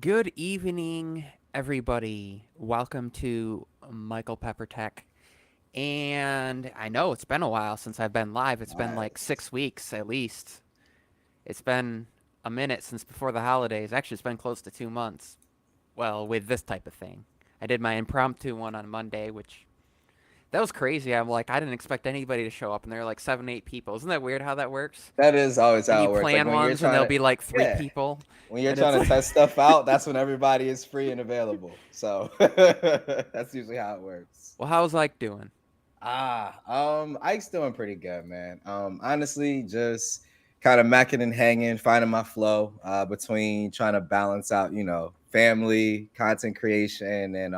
Good evening, everybody. Welcome to Michael Pepper Tech. And I know it's been a while since I've been live. It's been like Nice. 6 weeks at least. It's been a minute since before the holidays. Actually, it's been close to 2 months. Well, with this type of thing. I did my impromptu one on Monday, which that was crazy. I'm like, I didn't expect anybody to show up, and there were like 7, 8 people. Isn't that weird how that works? That is always And how you it works. Like plan when you're ones, and trying there'll to, be like three yeah, people, when you're and it's trying to like, test stuff out, that's when everybody is free and available. So that's usually how it works. well, how's Ike doing? Ike's doing pretty good, man. Honestly, just kind of macking and hanging, finding my flow between trying to balance out, family, content creation, and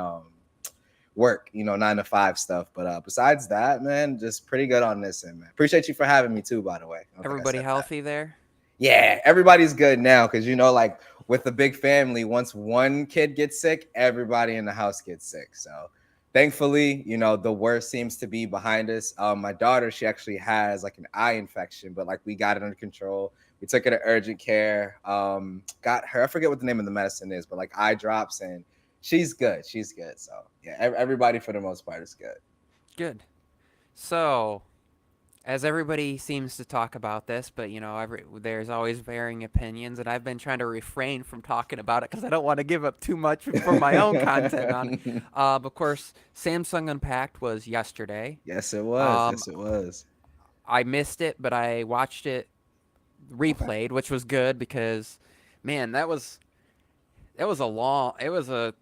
work, 9 to 5 stuff. But besides that, man, just pretty good on this end, man. Appreciate you for having me too, by the way. I don't think I Everybody said that. healthy there? Yeah, everybody's good now because like with a big family, once one kid gets sick, everybody in the house gets sick. So thankfully, the worst seems to be behind us. My daughter, she actually has like an eye infection, but like we got it under control. We took her to urgent care. Got her. I forget what the name of the medicine is, but like eye drops, and she's good. She's good. So yeah, everybody for the most part is good. Good. So, as everybody seems to talk about this, but there's always varying opinions, and I've been trying to refrain from talking about it because I don't want to give up too much for my own content on it. Of course, Samsung Unpacked was yesterday. Yes, it was. Um, Yes, it was. I missed it, but I watched it Okay. replayed, which was good because, man, that was a long. It was a.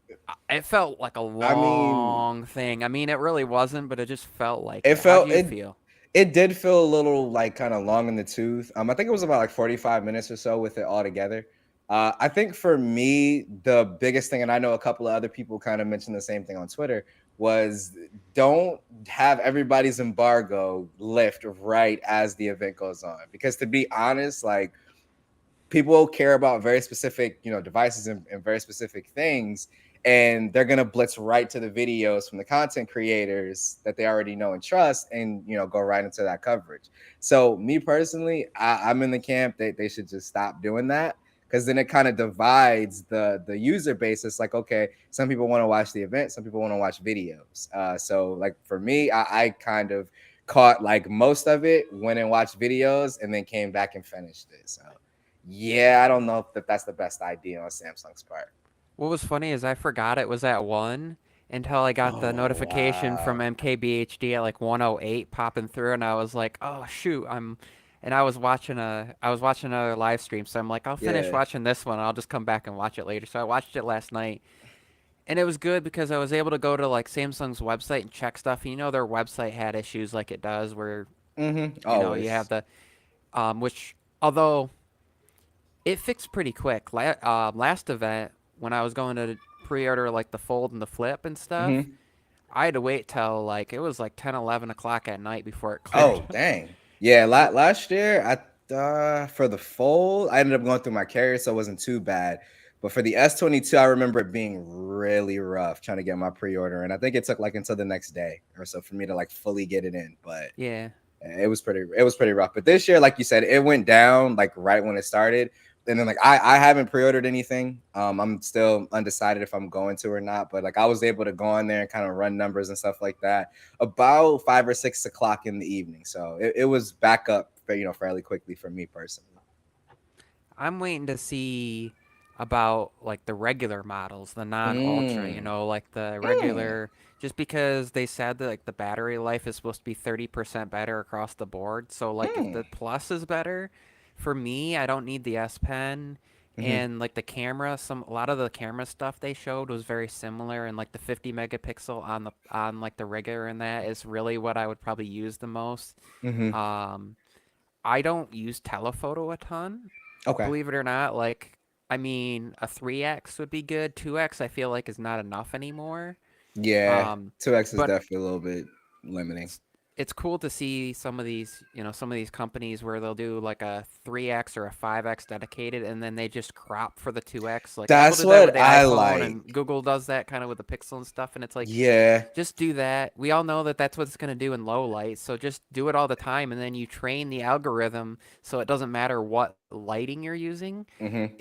It felt like a I mean, long thing. I mean, it really wasn't, but it just felt like it it. How do felt you it feel? it did feel a little like kind of long in the tooth. I think it was about like 45 minutes or so with it all together. I think for me, the biggest thing, and I know a couple of other people kind of mentioned the same thing on Twitter, was don't have everybody's embargo lift right as the event goes on. Because to be honest, like people care about very specific, devices and very specific things, and they're gonna blitz right to the videos from the content creators that they already know and trust, and go right into that coverage. So me personally, I'm in the camp that they should just stop doing that because then it kind of divides the user base. It's like, okay, some people want to watch the event, some people want to watch videos. So like for me, I kind of caught like most of it, went and watched videos, and then came back and finished it. So yeah, I don't know if that's the best idea on Samsung's part. What was funny is I forgot it was at 1 until I got the Oh notification from wow. MKBHD at like 108 popping through, and I was like, "Oh shoot, I'm." And I was watching another live stream, so I'm like, I'll finish Yeah. watching this one. I'll just come back and watch it later. So I watched it last night, and it was good because I was able to go to like Samsung's website and check stuff. And their website had issues like it does, where you have Always. the which although it fixed pretty quick. Last event when I was going to pre-order like the fold and the flip and stuff, hmm I had to wait till like it was like 10, 11 o'clock at night before it cleared. Oh dang. Yeah. Wh- Last year, I for the fold, I ended up going through my carrier, so it wasn't too bad. But for the S22, I remember it being really rough trying to get my pre-order, and I think it took like until the next day or so for me to like fully get it in. But yeah, it was pretty rough. But this year, like you said, it went down like right when it started. And then like I haven't pre-ordered anything. I'm still undecided if I'm going to or not. But like I was able to go on there and kind of run numbers and stuff like that about 5 or 6 o'clock in the evening. So it was back up fairly quickly for me personally. I'm waiting to see about like the regular models, the non-ultra, Mm. like the Mm. regular just because they said that like the battery life is supposed to be 30% better across the board. So like if Mm. the Plus is better, for me, I don't need the S Pen. Mm-hmm. And like the camera, a lot of the camera stuff they showed was very similar, and like the 50 megapixel on like the regular and that is really what I would probably use the most. Mm-hmm. Um, I don't use telephoto a ton, Okay. believe it or not. Like, I mean, a 3x would be good. 2x I feel like is not enough anymore. Yeah. Um, 2X is but definitely a little bit limiting. it's cool to see some of these companies where they'll do like a 3x or a 5x dedicated, and then they just crop for the 2x. Like Apple That's did that with what the I iPhone, like. and Google does that kind of with the Pixel and stuff. And it's like, Yeah. just do that. We all know that that's what it's going to do in low light. So just do it all the time, and then you train the algorithm so it doesn't matter what lighting you're using. Mm-hmm.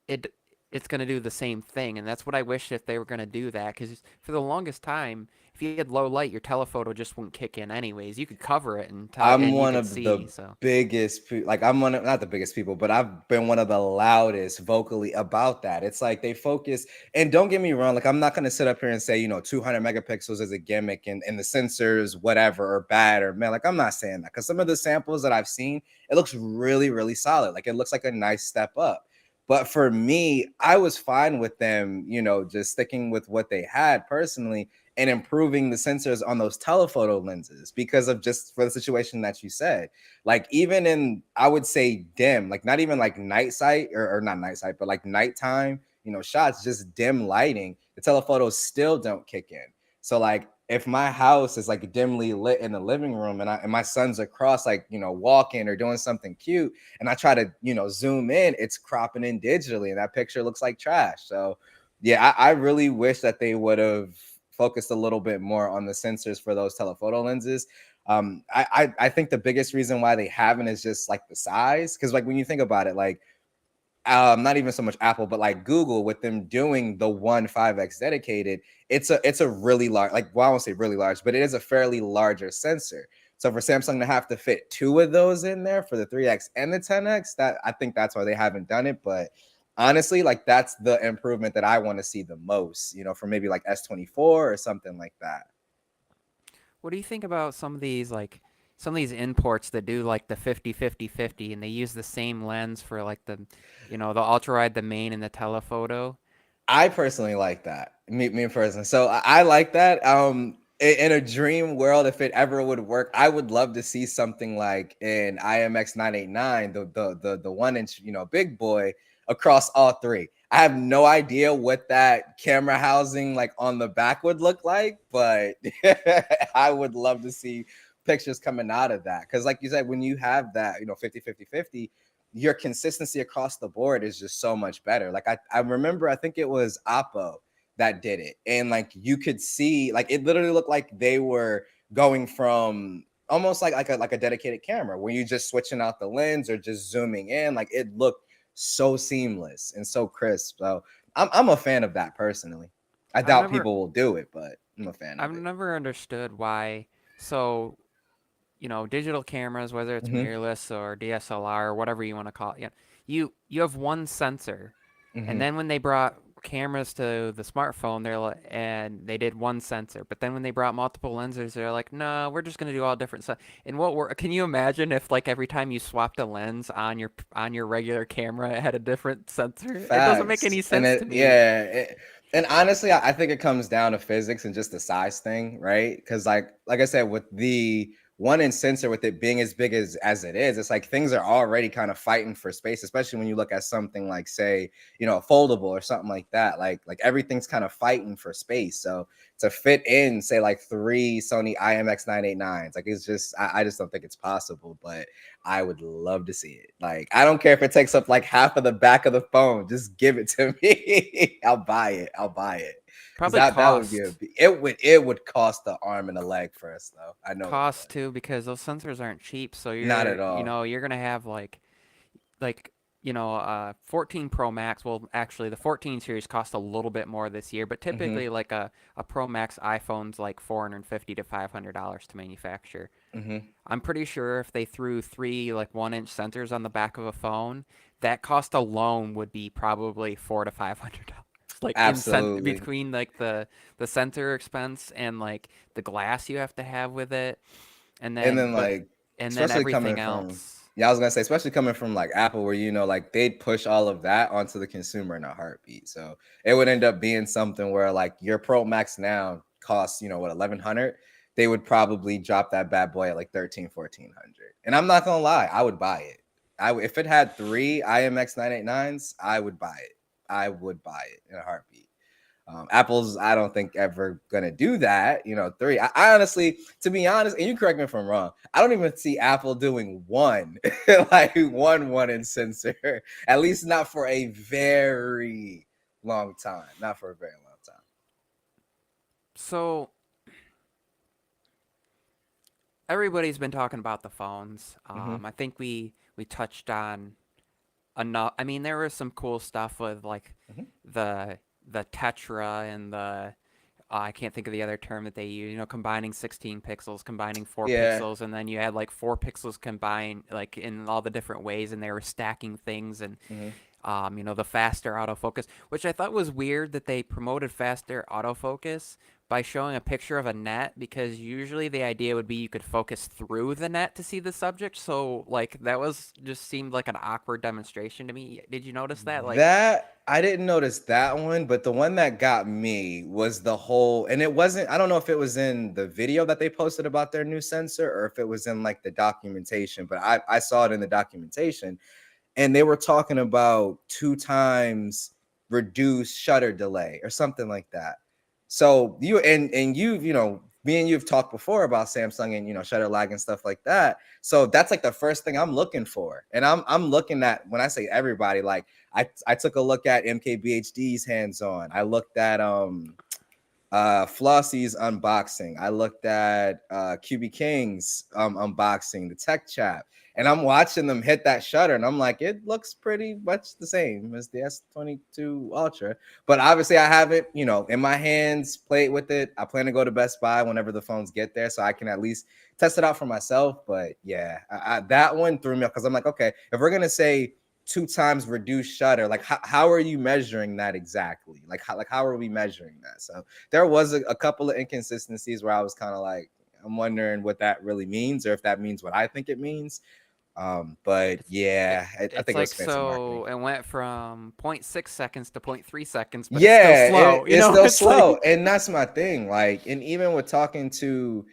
It it's going to do the same thing. And that's what I wish if they were going to do that. Because for the longest time, if you had low light, your telephoto just wouldn't kick in anyways. You could cover it and I'm and you one could of see. the So biggest, like I'm one of, not the biggest people, but I've been one of the loudest vocally about that. It's like they focus, and don't get me wrong, like I'm not going to sit up here and say, 200 megapixels is a gimmick and the sensors, whatever, are bad or man. Like I'm not saying that because some of the samples that I've seen, it looks really, really solid. Like it looks like a nice step up. But for me, I was fine with them, just sticking with what they had personally and improving the sensors on those telephoto lenses because of just for the situation that you said. Like even in, I would say dim, like not even like night sight or not night sight, but like nighttime, shots, just dim lighting, the telephotos still don't kick in. So like if my house is like dimly lit in the living room and my son's across like walking or doing something cute and I try to zoom in, it's cropping in digitally and that picture looks like trash. So yeah, I really wish that they would have focused a little bit more on the sensors for those telephoto lenses. I think the biggest reason why they haven't is just like the size, because like when you think about it, like not even so much Apple, but like Google with them doing the one 5x dedicated, it's a really large, like well, I won't say really large, but it is a fairly larger sensor. So for Samsung to have to fit two of those in there for the 3x and the 10x, that I think that's why they haven't done it. But honestly, like that's the improvement that I want to see the most, for maybe like S24 or something like that. what do you think about some of these imports that do like the 50-50-50 and they use the same lens for like the ultra wide, the main and the telephoto? I personally like that. Me personally. So I like that. In a dream world, if it ever would work, I would love to see something like an IMX 989, the 1 inch, big boy across all three. I have no idea what that camera housing like on the back would look like, but I would love to see pictures coming out of that. Because like you said, when you have that, 50-50-50, your consistency across the board is just so much better. Like I remember, I think it was Oppo that did it. And like you could see, like it literally looked like they were going from almost like a dedicated camera where you just switching out the lens or just zooming in. Like it looked so seamless and so crisp. So I'm a fan of that personally. I I've doubt never people will do it, but I'm a fan I've of it. never understood why. So digital cameras, whether it's Hmm. mirrorless or DSLR or whatever you want to call it, you have one sensor, and Hmm. then when they brought cameras to the smartphone, and they did one sensor, but then when they brought multiple lenses, they're like, no, we're just gonna do all different stuff. And can you imagine if like every time you swapped a lens on your regular camera, it had a different sensor? It doesn't make Facts. any And sense to it, me. yeah. And honestly, I think it comes down to physics and just the size thing, right? Because like I said, with the 1 inch sensor, with it being as big as it is, it's like things are already kind of fighting for space, especially when you look at something like, say, a foldable or something like that. Like everything's kind of fighting for space. So to fit in, say, like three Sony IMX 989s, like it's just I just don't think it's possible. But I would love to see it. Like, I don't care if it takes up like half of the back of the phone. Just give it to me. I'll buy it. I'll buy it. Because Probably that would be cost it would cost the arm and a leg for us though. I know it cost would. too because those sensors aren't cheap. So Not at all. you're gonna have like 14 Pro Max. Well, actually, the 14 series cost a little bit more this year, but Hmm. typically, like a Pro Max iPhone's like $450 to $500 to manufacture. Hmm. I'm pretty sure if they threw three like 1 inch sensors on the back of a phone, that cost alone would be probably $400 to $500. Like Absolutely. between like the sensor expense and like the glass you have to have with it, And then but like, and then especially coming everything from, else. yeah, I was gonna say, especially coming from like Apple, where like they'd push all of that onto the consumer in a heartbeat. So it would end up being something where like your Pro Max now costs, what, 1100. They would probably drop that bad boy at like 13, 1400. And I'm not gonna lie, I would buy it. If it had three IMX 989s, I would buy it. I would buy it in a heartbeat. Apple's, I don't think, ever gonna do that. Three. I honestly, to be honest, and you correct me if I'm wrong, I don't even see Apple doing one, like one in sensor, at least not for a very long time. Not for a very long time. So everybody's been talking about the phones. Hmm. I think we touched on enough. I mean, there was some cool stuff with like Mhm. the tetra and the I can't think of the other term that they use. You know, combining 16 pixels, combining 4 Yeah. pixels, and then you had like 4 pixels combined, like in all the different ways, and they were stacking things, and Hmm. you know, the faster autofocus, which I thought was weird that they promoted faster autofocus by showing a picture of a net because usually the idea would be you could focus through the net to see the subject. So like that was just seemed like an awkward demonstration to me. Did you notice that? Like That I didn't notice that one, but the one that got me was the whole, and it wasn't, I don't know if it was in the video that they posted about their new sensor or if it was in like the documentation, but I saw it in the documentation, and they were talking about 2 times reduced shutter delay or something like that. So you and you know, me and you've talked before about Samsung and shutter lag and stuff like that. So that's like the first thing I'm looking for. And I'm looking at, when I say everybody, like I took a look at MKBHD's hands on. I looked at Flossie's unboxing. I looked at QB King's unboxing, the tech chat, and I'm watching them hit that shutter, and I'm like, it looks pretty much the same as the S22 Ultra. But obviously, I haven't, in my hands, played with it. I plan to go to Best Buy whenever the phones get there, so I can at least test it out for myself. But yeah, that one threw me off because I'm like, okay, if we're gonna say 2 times reduced shutter, like how are you measuring that exactly? Like how are we measuring that? So there was a couple of inconsistencies where I was kind of like, I'm wondering what that really means, or if that means what I think it means. But it's yeah, I it's think it was like fancy marketing. so it went from zero point 0.6 seconds to zero point 0.3 seconds, but it's still Yeah, slow. You it's know, still it's slow, like and that's my thing. Like, and even with talking to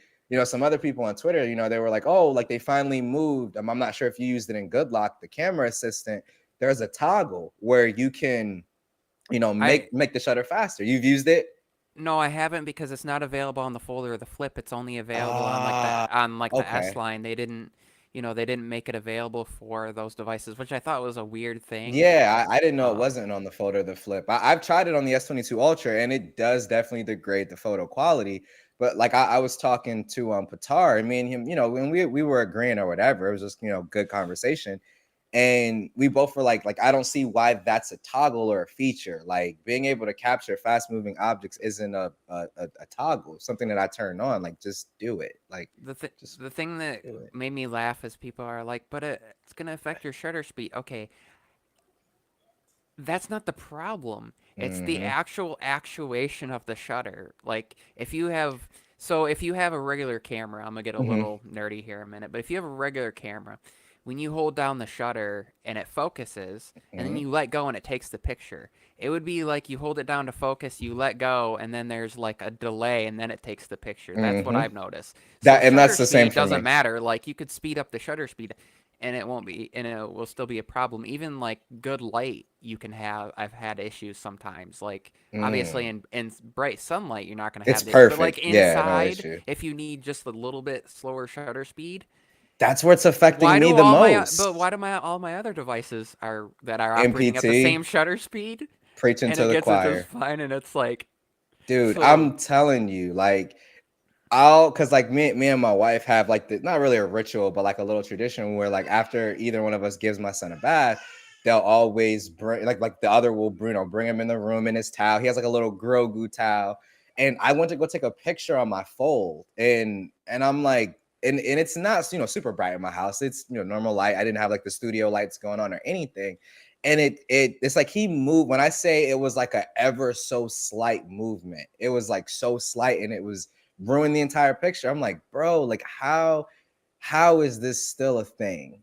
some other people on Twitter, they were like, oh, like they finally moved. I'm not sure if you used it in Good Lock, the camera assistant. There's a toggle where you can I make the shutter faster. You've used it? no, I haven't because it's not available on the folder or the flip. It's only available on Ah, the S okay. line. They didn't, you know, they didn't make it available for those devices, which I thought was a weird thing. Yeah, I didn't know it Uh, wasn't on the photo, the flip. I've tried it on the S22 Ultra, and it does definitely degrade the photo quality. But like I was talking to Patar, and me and him, when we were agreeing or whatever, it was just good conversation. And we both were like I don't see why that's a toggle or a feature. Like being able to capture fast moving objects isn't a toggle, something that I turn on. Like just do it. Like just the thing that do it. made me laugh is people are like, but it's gonna affect your shutter speed. Okay, that's not the problem. It's the Hmm. actual actuation of the shutter. Like if you have a regular camera, I'm gonna get a Hmm. little nerdy here a minute, but if you have a regular camera, when you hold down the shutter and it focuses, and then Hmm. you let go and it takes the picture, it would be like you hold it down to focus, you let go, and then there's like a delay, and then it takes the picture. That's what Hmm. I've noticed. So That, and shutter that's the same speed for doesn't me. matter. Like you could speed up the shutter speed and it won't be and it will still be a problem. Even like good light you can have I've had issues sometimes. Like obviously Mm. in bright sunlight you're not going to It's have the issue, but like perfect. Yeah, no inside issue. if you need just a little bit slower shutter speed, That's what's affecting why me do the all my but most. why do my all my other devices are that are operating at the same MPT, shutter speed preaching and to it the gets it just choir. fine and it's like Dude, so I'm telling you, like, cause like me and my wife have like not really a ritual, but like a little tradition where like after either one of us gives my son a bath, they'll always bring like the other will bring him in the room in his towel. He has like a little Grogu towel. And I went to go take a picture on my fold, and I'm like, and it's not super bright in my house. It's normal light. I didn't have like the studio lights going on or anything. And it's like he moved. When I say it was like a ever so slight movement, it was like so slight, and it was ruin the entire picture. I'm like, bro, like how is this still a thing?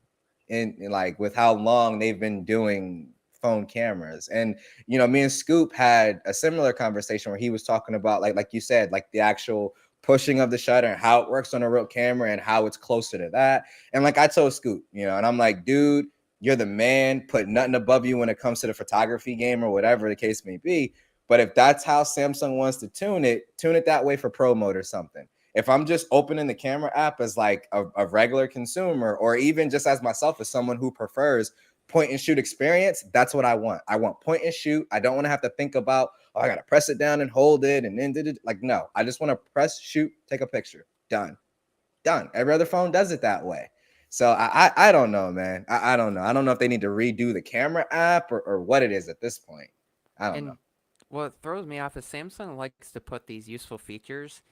And like with how long they've been doing phone cameras. And me and Scoop had a similar conversation where he was talking about like you said, like the actual pushing of the shutter and how it works on a real camera and how it's closer to that. And like I told Scoop, and I'm like, dude, you're the man, put nothing above you when it comes to the photography game or whatever the case may be. But if that's how Samsung wants to tune it that way for pro mode or something. If I'm just opening the camera app as like a regular consumer, or even just as myself as someone who prefers point and shoot experience, that's what I want. I want point and shoot. I don't want to have to think about, oh, I gotta press it down and hold it and then like no. I just want to press, shoot, take a picture. Done. Done. Every other phone does it that way. So I don't know, man. I don't know. I don't know if they need to redo the camera app or what it is at this point. I don't know. And what throws me off is Samsung likes to put these useful features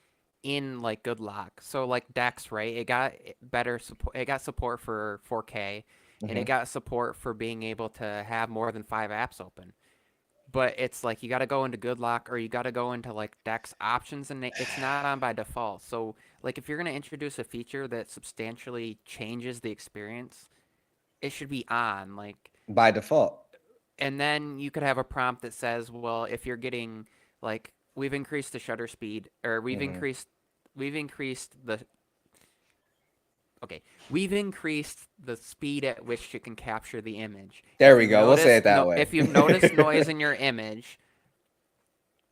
in like good lock. So like Dex, right? It got better support. It got support for 4K, and it Hmm. got support for being able to have more than 5 apps open. But it's like you got to go into good lock or you got to go into like Dex options, and it's not on by default. So like if you're gonna introduce a feature that substantially changes the experience, it should be on. Like, By default. and then you could have a prompt that says, well, if you're getting like we've increased the shutter speed or Hmm. we've increased the okay, we've increased the speed at which you can capture the image. There we go. We'll say it that If way. you've noticed noise in your image,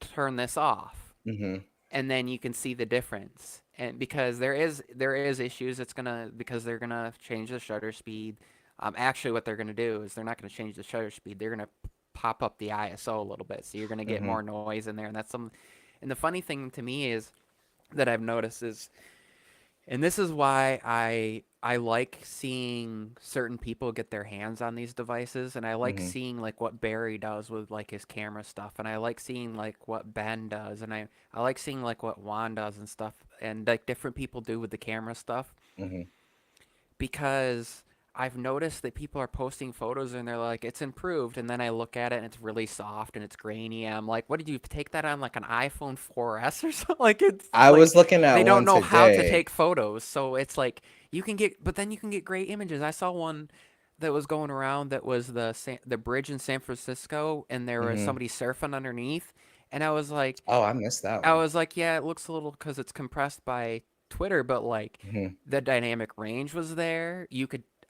turn this off, Hmm. and then you can see the difference. And because there is issues, it's gonna because they're gonna change the shutter speed. Actually, what they're gonna do is they're not gonna change the shutter speed. They're gonna pop up the ISO a little bit, so you're gonna get Hmm. more noise in there. And that's some. And the funny thing to me is that I've noticed is, and this is why I like seeing certain people get their hands on these devices, and I like Hmm. seeing like what Barry does with like his camera stuff, and I like seeing like what Ben does, and I like seeing like what Juan does and stuff, and like different people do with the camera stuff, Hmm. because I've noticed that people are posting photos and they're like, it's improved. And then I look at it and it's really soft and it's grainy. And I'm like, what did you take that on like an iPhone 4S or something? Like, it's I like was looking at they don't one know how to today. take photos. So it's like you can get, but then you can get great images. I saw one that was going around that was the bridge in San Francisco and there was Hmm. somebody surfing underneath. And I was like, Oh, I missed that one. yeah, it looks a little because it's compressed by Twitter, but like Hmm. the dynamic range was there.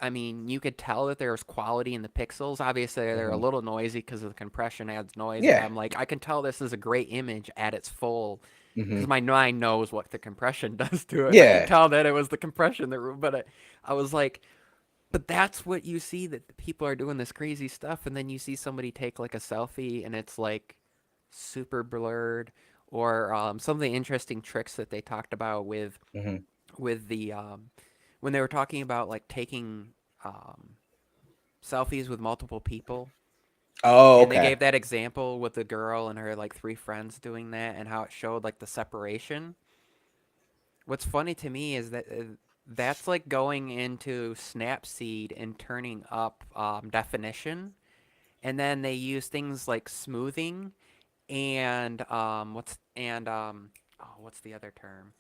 I mean, you could tell that there was quality in the pixels. Obviously, they're a Hmm. little noisy because of the compression adds noise, but Yeah. I'm like, I can tell this is a great image at its full because Hmm. my mind knows what the compression does to it, and I could Yeah. tell that it was the compression that. But I was like, but that's what you see that people are doing this crazy stuff, and then you see somebody take like a selfie, and it's like super blurred, or some of the interesting tricks that they talked about Hmm. with the when they were talking about like taking um, selfies with multiple people, Oh, and they okay. gave that example with the girl and her like three friends doing that, and how it showed like the separation. What's funny to me is that that's like going into Snapseed and turning up definition, and then they use things like smoothing and what's the other term?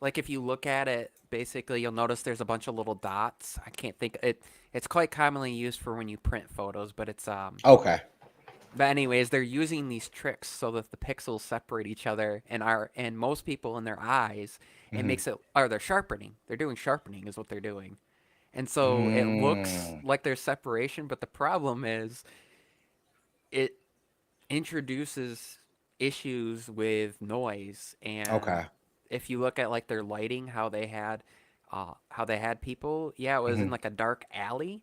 Like if you look at it, basically you'll notice there's a bunch of little dots. I can't think it. It's quite commonly used for when you print photos, but it's Okay. But anyways, they're using these tricks so that the pixels separate each other and most people in their eyes, it Hmm. makes it or they're sharpening. They're doing sharpening is what they're doing. And so it looks Mm. like there's separation, but the problem is it introduces issues with noise. And Okay. if you look at like their lighting, how they had people, yeah, it was in Hmm. like a dark alley,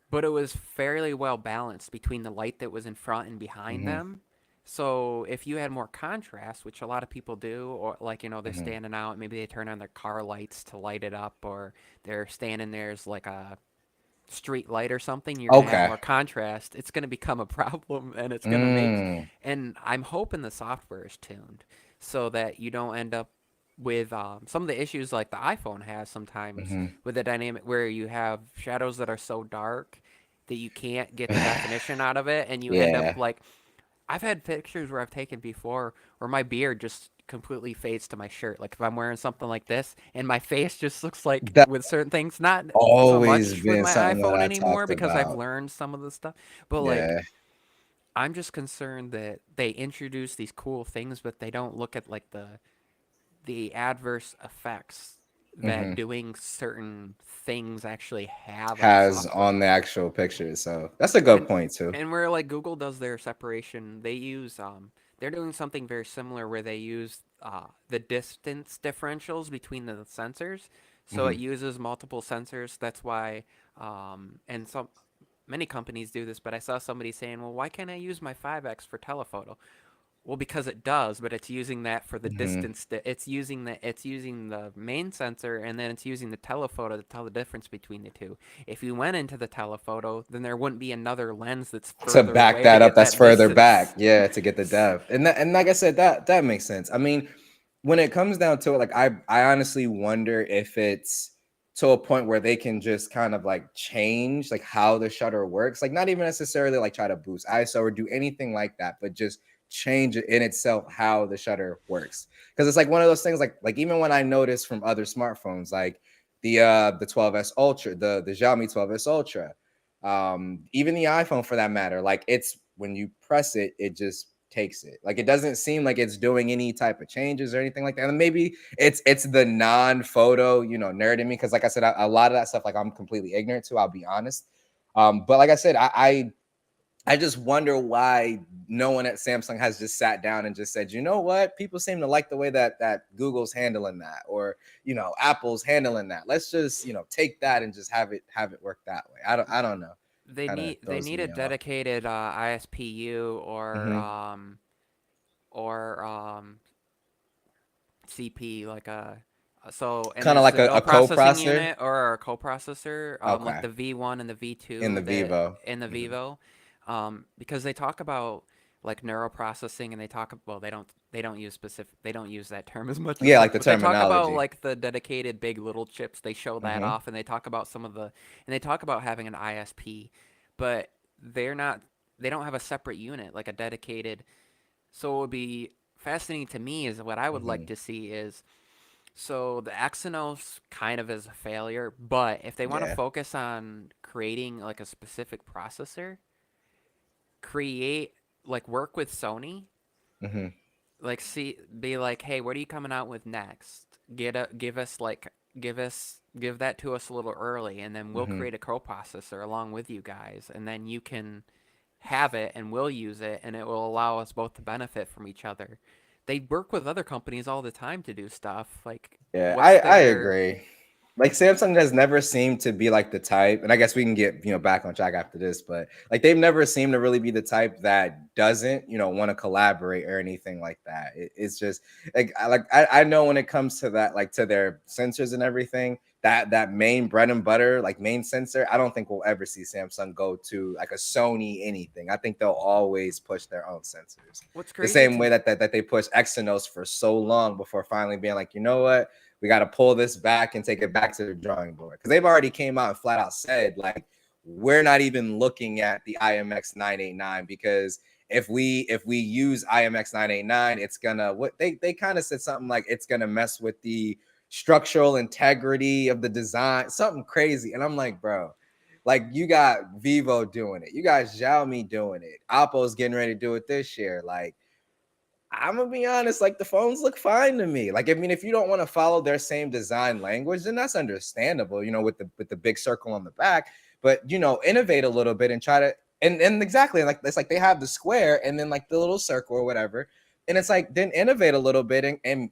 but it was fairly well balanced between the light that was in front and behind Hmm. them. So if you had more contrast, which a lot of people do, or like they're Hmm. standing out, maybe they turn on their car lights to light it up, or they're standing there's like a street light or something, you're going to have Okay. more contrast. It's going to become a problem, and it's going to make. Mm. And I'm hoping the software is tuned so that you don't end up with some of the issues like the iPhone has sometimes Hmm. with the dynamic where you have shadows that are so dark that you can't get the definition out of it, and you end up Yeah. like I've had pictures where I've taken before where my beard just completely fades to my shirt. Like if I'm wearing something like this and my face just looks like That's with certain things, not so always much with been my something that iPhone I anymore talked because I've about. learned some of the stuff. But like Yeah. I'm just concerned that they introduce these cool things but they don't look at like the adverse effects that Hmm. doing certain things actually have on the Has on software. the actual picture. So that's a good and point too. and where like Google does their separation, they use they're doing something very similar where they use the distance differentials between the sensors. So it Hmm. uses multiple sensors. That's why and some many companies do this, but I saw somebody saying, "Well, why can't I use my 5x for telephoto?" Well, because it does, but it's using that for the Hmm. distance. It's using the main sensor, and then it's using the telephoto to tell the difference between the two. If you went into the telephoto, then there wouldn't be another lens that's To further back away to that up, get that's that further distance. back, yeah, to get the dev. And like I said, that makes sense. I mean, when it comes down to it, like I honestly wonder if it's to a point where they can just kind of like change like how the shutter works, like not even necessarily like try to boost ISO or do anything like that, but just change it in itself how the shutter works. Because it's like one of those things, like even when I notice from other smartphones, like the 12s Ultra, the Xiaomi 12s Ultra, even the iPhone for that matter, like it's when you press it, it just takes it. Like it doesn't seem like it's doing any type of changes or anything like that. And maybe it's the non-photo, nerd in me, because like I said, a lot of that stuff like I'm completely ignorant to. I'll be honest. But like I said, I just wonder why no one at Samsung has just sat down and just said, you know what, people seem to like the way that Google's handling that, or Apple's handling that. Let's just take that and just have it work that way. I don't know. Kind of They throws need a me off. dedicated ISPU Hmm. or CP, like and Kind of there's like the a no processing co-processor. unit or a coprocessor, like Okay. the V1 and the In the V2 that Vivo. in the Hmm. Vivo, because they talk about like neuroprocessing, and they don't use that term as much as Yeah, like such, the but they talk about terminology. like the dedicated big little chips. They show that Hmm. off, and they talk about and they talk about having an ISP, but they're not they don't have a separate unit like a dedicated. So it would be fascinating to me is what I would like Hmm. to see is so the Exynos kind of is a failure, but if they want to Yeah. focus on creating like a specific processor, create like work with Sony, Hmm. like be like, hey, what are you coming out with next? Give that to us a little early, and then we'll Hmm. create a coprocessor along with you guys, and then you can have it and we'll use it, and it will allow us both to benefit from each other. They work with other companies all the time to do stuff. Like, Yeah, what's I their agree. Like Samsung has never seemed to be like the type, and I guess we can get back on track after this, but like they've never seemed to really be the type that doesn't want to collaborate or anything like that. It's just I know when it comes to that, like to their sensors and everything, that main bread and butter like main sensor, I don't think we'll ever see Samsung go to like a Sony anything. I think they'll always push their own sensors, what's the crazy same to way me. that they pushed Exynos for so long before finally being like, you know what, we got to pull this back and take it back to the drawing board, because they've already came out and flat out said like we're not even looking at the IMX 989, because if we use IMX 989, it's gonna what they kind of said something like it's gonna mess with the structural integrity of the design, something crazy. And I'm like, bro, like you got Vivo doing it, you got Xiaomi doing it, Oppo's getting ready to do it this year. Like I'm gonna be honest, like the phones look fine to me. Like, I mean, if you don't want to follow their same design language, then that's understandable, with the big circle on the back. But innovate a little bit and try to and exactly like it's like they have the square and then like the little circle or whatever. And it's like then innovate a little bit and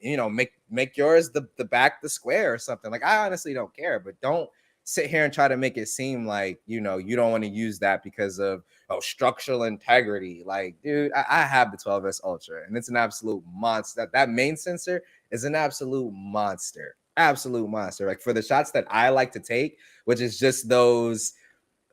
make yours the back the square or something. Like I honestly don't care, but don't sit here and try to make it seem like you don't want to use that because of structural integrity. Like, dude, I have the 12s Ultra, and it's an absolute monster. That main sensor is an absolute monster. Like for the shots that I like to take, which is just those.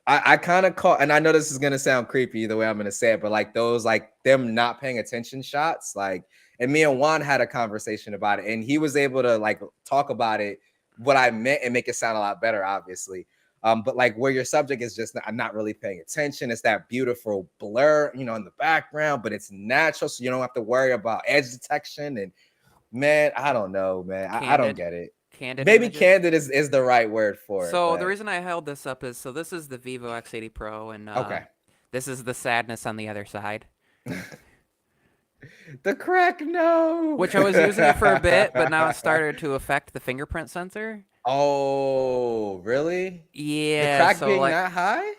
I kind of call, and I know this is gonna sound creepy either way I'm gonna say it, but like those, like them not paying attention shots, like, and me and Juan had a conversation about it, and he was able to like talk about it, what I meant, and make it sound a lot better, obviously. But like where your subject is just not really paying attention, it's that beautiful blur, in the background, but it's natural, so you don't have to worry about edge detection. And man, I don't know, man, I don't Candid, get it. candid Maybe images. candid is the right word for it, So the but reason I held this up is so this is the Vivo X80 Pro, and okay. this is the sadness on the other side. The crack, no. Which I was using it for a bit, but now it started to affect the fingerprint sensor. Oh, really? The Yeah, crack so being like, that high?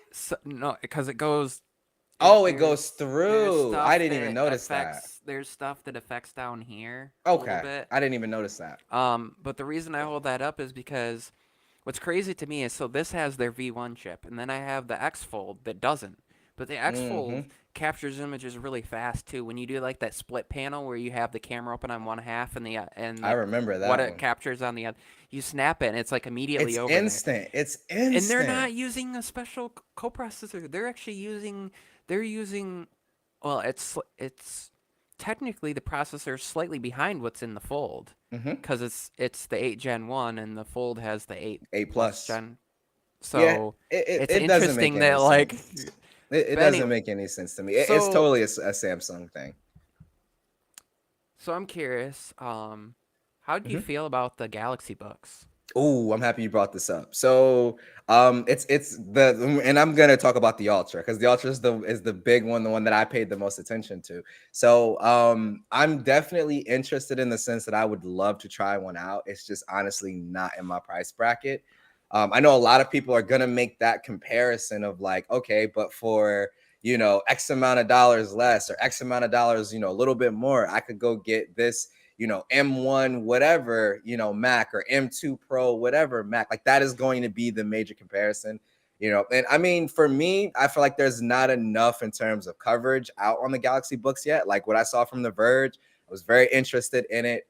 no, because it goes. Oh, it goes There's through. I stuff didn't even that notice that. affects there's stuff that affects down here a little Okay. bit. I didn't even notice that. But the reason I hold that up is because what's crazy to me is so this has their V1 chip, and then I have the X Fold that doesn't. But the X Fold Mm-hmm. captures images really fast too. When you do like that split panel where you have the camera open on one half and and I like remember what that it one. captures on the other, you snap it and it's like immediately It's over there. instant. It's And they're instant. not using a special coprocessor. They're using well, it's technically the processor is slightly behind what's in the Fold Mm-hmm. because it's the 8 Gen 1 and the Fold has the 8 8 plus plus. Gen. Yeah, So it it's it doesn't make interesting that any like sense. It but doesn't anyway, make any sense to me. It's so totally a Samsung thing. so I'm curious how do you Mhm. feel about the Galaxy books? Oh, I'm happy you brought this up. So, it's the and I'm gonna talk about the Ultra because the Ultra is the big one, the one that I paid the most attention to. So, I'm definitely interested in the sense that I would love to try one out. It's just honestly not in my price bracket. I know a lot of people are gonna make that comparison of like, okay, but for X amount of dollars less or X amount of dollars, a little bit more, I could go get this M1 whatever, Mac or M2 Pro whatever Mac. Like that is going to be the major comparison. And I mean, for me, I feel like there's not enough in terms of coverage out on the Galaxy books yet. Like what I saw from The Verge, I was very interested in it.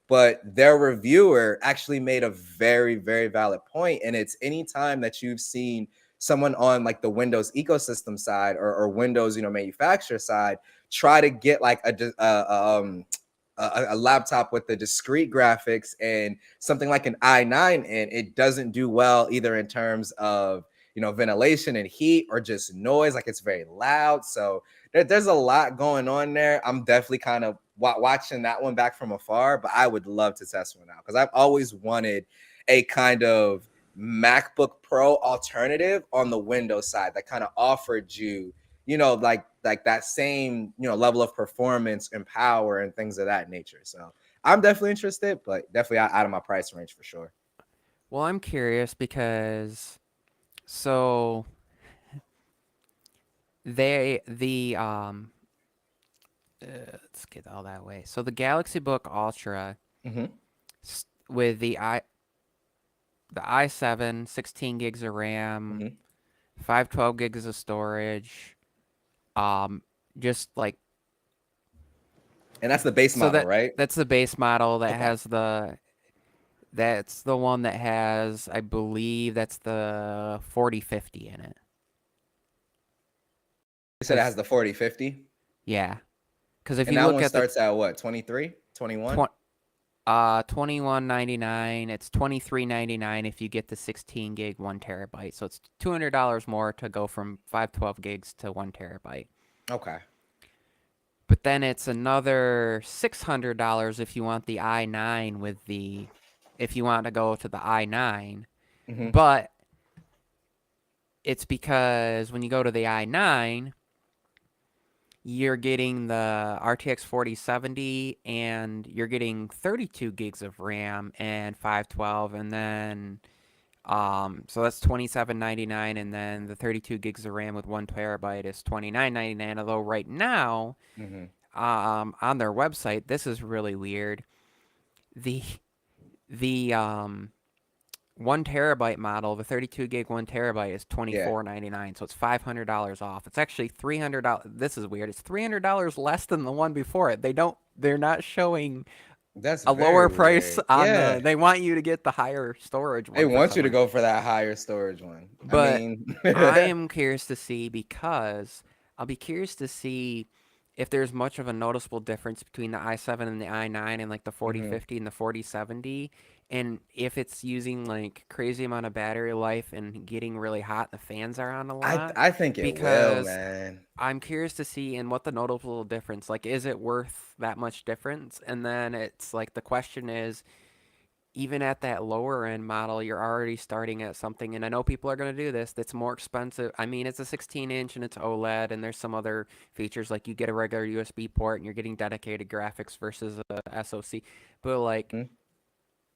But their reviewer actually made a very, very valid point. And it's anytime that you've seen someone on like the Windows ecosystem side or Windows, manufacturer side, try to get like a laptop with the discrete graphics and something like an i9, and it doesn't do well either in terms of ventilation and heat or just noise. Like it's very loud. So there's a lot going on there. I'm definitely kind of watching that one back from afar, but I would love to test one out because I've always wanted a kind of MacBook Pro alternative on the Windows side that kind of offered you like that same level of performance and power and things of that nature. So I'm definitely interested, but definitely out of my price range for sure. Well, I'm curious because so let's get all that way. So the Galaxy Book Ultra Mm-hmm. with the i7, 16 gigs of RAM, Mm-hmm. 512 gigs of storage, um, just like And that's the base so model, that right? that's the base model that Okay. has that's the one that has I believe that's the 4050 in it. You said it has Cause the 4050, yeah, cause if and you that look one at the starts at what, 23, 21? 20, 21.99. It's 23.99 if you get the 16 gig 1 terabyte. So it's $200 more to go from 512 gigs to 1 terabyte. Okay. But then it's another $600 if you want the i9 if you want to go to the i9. Mm-hmm. But it's because when you go to the i9, you're getting the RTX 4070 and you're getting 32 gigs of RAM and 512 and then so that's 27.99 and then the 32 gigs of RAM with 1 terabyte is 29.99. Although right now, Mm-hmm. on their website, this is really weird. The the 1 terabyte model, the 32 gig 1 terabyte is twenty Yeah, four ninety nine, so it's $500 off. It's actually $300. This is weird. It's $300 less than the one before it. They're not showing that's a lower very price weird. on Yeah, the. They want you to get the higher storage they one for want some you to reason. go for that higher storage one. I But mean, I mm-hmm. am curious to see because I'll be curious to see if there's much of a noticeable difference between the i7 and the i9 and like the 4050 and the 4070 and if it's using like crazy amount of battery life and getting really hot the fans are on a I lot I think it will, because man. I'm curious to see and what the notable difference like is it worth that much difference and then it's like the question is even at that lower end model, you're already starting at something, and I know people are going to do this, that's more expensive. I mean, it's a 16-inch and it's OLED, and there's some other features like you get a regular USB port and you're getting dedicated graphics versus a SoC. But like, Mhm.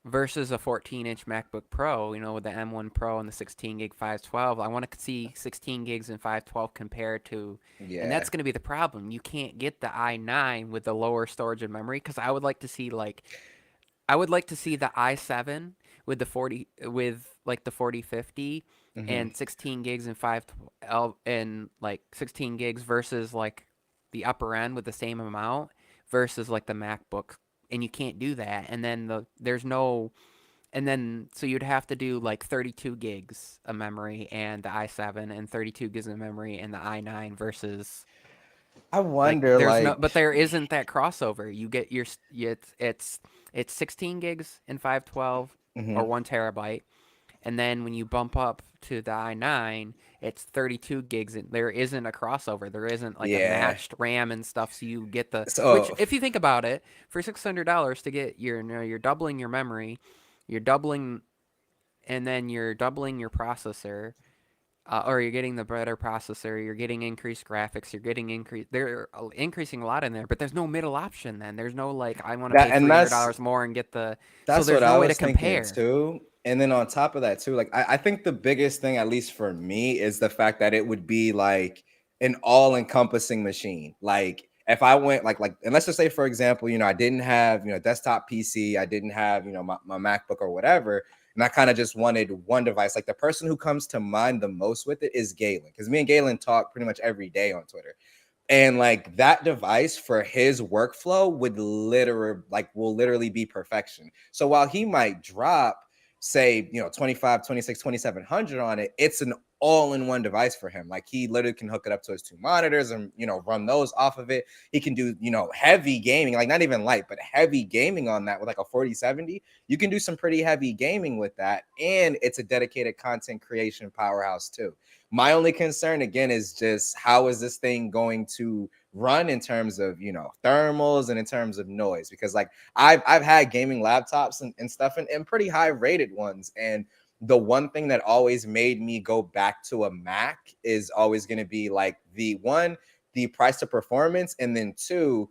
versus a 14-inch MacBook Pro, with the M1 Pro and the 16 gig 512, I want to see 16 gigs and 512 compared to, and Yeah, that's going to be the problem. You can't get the i9 with the lower storage and memory because I would like to see the i7 with the 40 with like the 4050 Hmm. and 16 gigs and 512 and like 16 gigs versus like the upper end with the same amount versus like the MacBook, and you can't do that. And then there's no, and then so you'd have to do like 32 gigs of memory and the i7 and 32 gigs of memory and the i9 versus I like wonder, there's no, but like, there isn't that crossover. You get your it's 16 gigs and 512 mhm. or 1 terabyte, and then when you bump up to the i9, it's 32 gigs. And there isn't a crossover. There isn't like a Yeah. matched RAM and stuff. So you get the, which So if you think about it, for $600 to get your, you know, you're doubling your memory, you're doubling, and then you're doubling your processor, or you're getting the better processor, you're getting increased graphics, you're getting increased. They're increasing a lot in there, but there's no middle option. Then there's no like I want to that, pay and $300 more and get the. So that's what there's no I way to was thinking compare. too. And then on top of that too, like I think the biggest thing, at least for me, is the fact that it would be like an all-encompassing machine. Like if I went like, and let's just say, for example, I didn't have, desktop PC, I didn't have, my MacBook or whatever, and I kind of just wanted one device. Like the person who comes to mind the most with it is Galen, because me and Galen talk pretty much every day on Twitter. And like that device for his workflow would literally will literally be perfection. So while he might drop, say, 25, 26, 2700 on it, it's an all-in-one device for him. Like he literally can hook it up to his two monitors and run those off of it. He can do heavy gaming, like not even light but heavy gaming on that with like a 4070. You can do some pretty heavy gaming with that, and it's a dedicated content creation powerhouse too. My only concern again is just how is this thing going to run in terms of thermals and in terms of noise, because like I've had gaming laptops and stuff, and pretty high rated ones, and the one thing that always made me go back to a Mac is always going to be like the price to performance, and then two,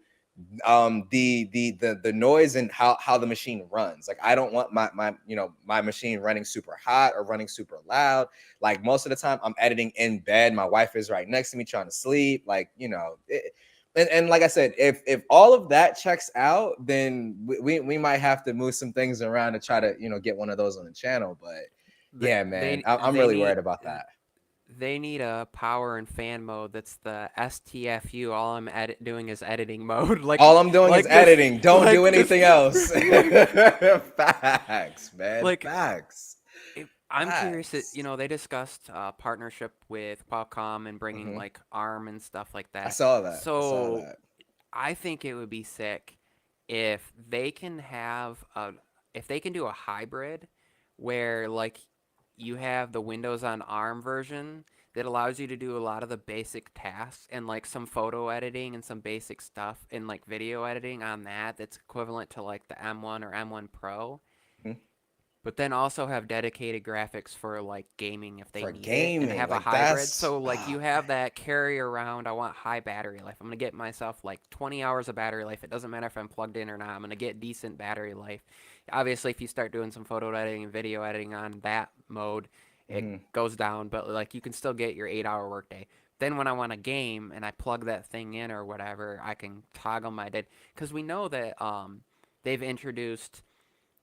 the noise and how the machine runs. Like I don't want my machine running super hot or running super loud. Like most of the time I'm editing in bed, my wife is right next to me trying to sleep, like and like I said, if all of that checks out, then we might have to move some things around to try to get one of those on the channel. But yeah, man, I'm They really worried need about that. they need a power and fan mode that's the STFU. All I'm doing is editing mode, All I'm doing is like this, editing. Don't do like this, anything else. Facts, man. like Facts. I'm curious that, Facts. they discussed partnership with Qualcomm and bringing Hmm. like ARM and stuff like I that. saw that. I saw So that. I think it would be sick if they can have a if they can do a hybrid where like you have the Windows on ARM version that allows you to do a lot of the basic tasks and like some photo editing and some basic stuff and like video editing on that's equivalent to like the M1 or M1 Pro, Mhm. but then also have dedicated graphics for like gaming if they For need it and gaming, have a like hybrid. that's So like oh you have that carry around. I want high battery life. I'm going to get myself like 20 hours of battery life. It doesn't matter if I'm plugged in or not. I'm going to get decent battery life. Obviously if you start doing some photo editing and video editing on that mode, it man. goes down, but like you can still get your 8-hour workday. Then when I want a game and I plug that thing in or whatever, I can toggle my data, cuz we know that they've introduced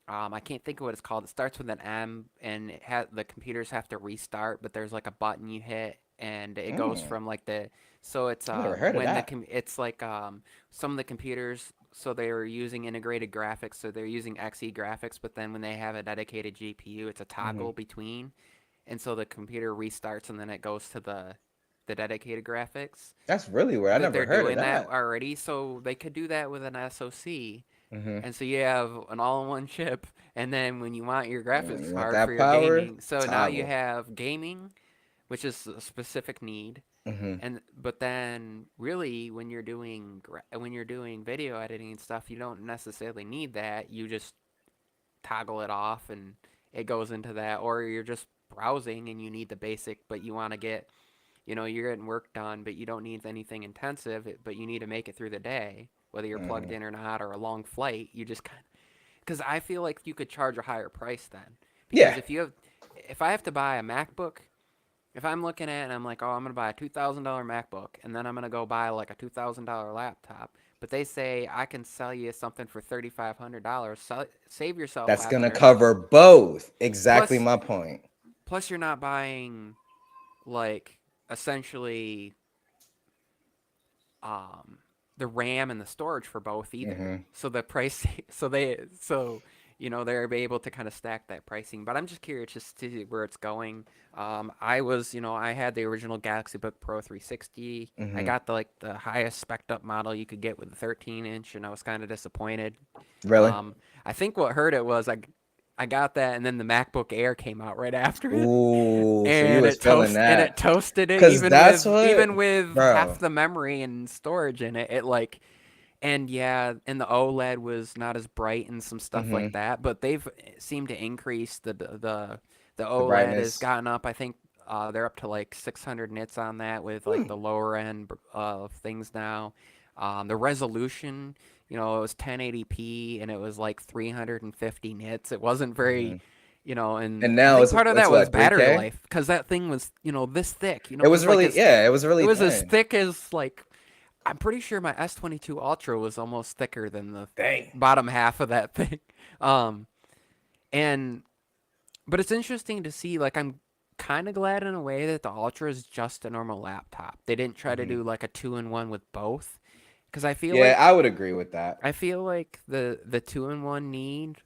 I can't think of what it's called. It starts with an M, and the computers have to restart. But there's like a button you hit, and it goes Mm, from like the. So it's I never heard of when that. it's like some of the computers. So they were using integrated graphics. So they're using XE graphics. But then when they have a dedicated GPU, it's a Hmm. toggle between, and so the computer restarts, and then it goes to the dedicated graphics That's really weird. I that never they're heard of doing that that. already. So they could do that with an SoC, Hmm. and so you have an all-in-one chip, and then when you want your graphics You want card for that your power? gaming, so now you Toggle. have gaming, which is a specific need, Hmm. and but then really when you're doing video editing and stuff, you don't necessarily need that. You just toggle it off, and it goes into that, or you're just browsing and you need the basic, but you want to get you're getting work done, but you don't need anything intensive, but you need to make it through the day, whether you're plugged Hmm. in or not, or a long flight. You just kind of, because I feel like you could charge a higher price then, because Yeah, if I have to buy a MacBook, if I'm looking at it and I'm like, oh, I'm gonna buy a $2,000 MacBook, and then I'm gonna go buy like a $2,000 laptop, but they say I can sell you something for $3,500, save yourself that's gonna $500. cover both. Exactly Plus, my point. plus you're not buying like essentially um, the RAM and the storage for both either. Hmm. So the price, so they're able to kind of stack that pricing. But I'm just curious just to see where it's going. I had the original Galaxy Book Pro 360. I Hmm. got the highest spec'd up model you could get with the 13-inch, and I was kind of disappointed. Really? I think what hurt it was I got that, and then the MacBook Air came out right after it, Ooh, so you and was feeling it that. toasted it Cause that's what, even with half bro. the memory and storage in it. And yeah, and the OLED was not as bright and some stuff like Hmm. that, but they've seemed to increase the The OLED has brightness. gotten up. I think they're up to like 600 nits on that with like Hmm. the lower end of things now. The resolution, it was 1080p and it was like 350 nits. It wasn't Hmm. very, and And I now think part of it's that was what, battery 3K? life because that thing was, this thick. It was really, yeah, it was It really was as thin. thick as like I'm pretty sure my S22 Ultra was almost thicker than the Dang. bottom half of that thing. Um, and but it's interesting to see. Like, I'm kind of glad in a way that the Ultra is just a normal laptop. They didn't try to Hmm. do like a two-in-one with both, because I feel Yeah, like I would agree with that. the two-in-one need.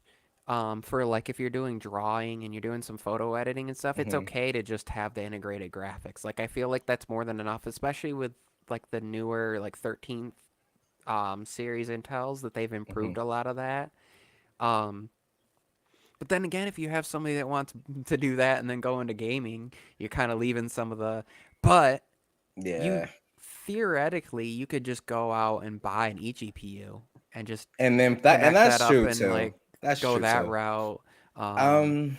For like if you're doing drawing and you're doing some photo editing and stuff, it's Hmm. okay to just have the integrated graphics. Like I feel like that's more than enough, especially with like the newer like 13th series Intels that they've Hmm. improved a lot of that. Um, but then again, if you have somebody that wants to do that and then go into gaming, you're kind of leaving some of the. But you Yeah. theoretically you could just go out and buy an eGPU and just And connect that that's up true and too. like That's go true that too. route. Um, Um,